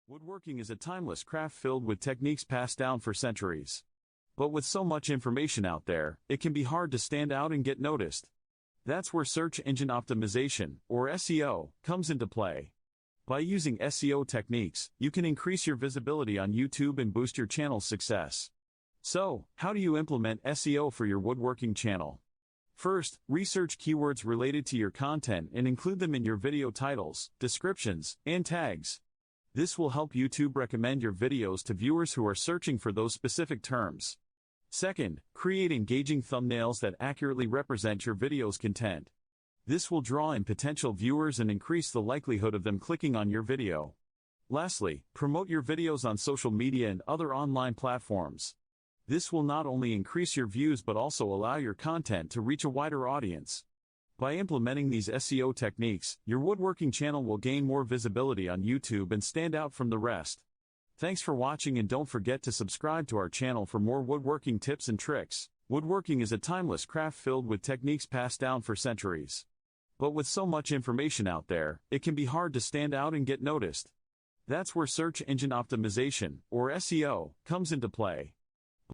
Woodworking is a timeless craft filled with techniques passed down for centuries. But with so much information out there, it can be hard to stand out and get noticed. That's where search engine optimization, or SEO, comes into play. By using SEO techniques, you can increase your visibility on YouTube and boost your channel's success. So, how do you implement SEO for your woodworking channel? First, research keywords related to your content and include them in your video titles, descriptions, and tags. This will help YouTube recommend your videos to viewers who are searching for those specific terms. Second, create engaging thumbnails that accurately represent your video's content. This will draw in potential viewers and increase the likelihood of them clicking on your video. Lastly, promote your videos on social media and other online platforms. This will not only increase your views but also allow your content to reach a wider audience. By implementing these SEO techniques, your woodworking channel will gain more visibility on YouTube and stand out from the rest. Thanks for watching, and don't forget to subscribe to our channel for more woodworking tips and tricks. Woodworking is a timeless craft filled with techniques passed down for centuries. But with so much information out there, it can be hard to stand out and get noticed. That's where search engine optimization, or SEO, comes into play.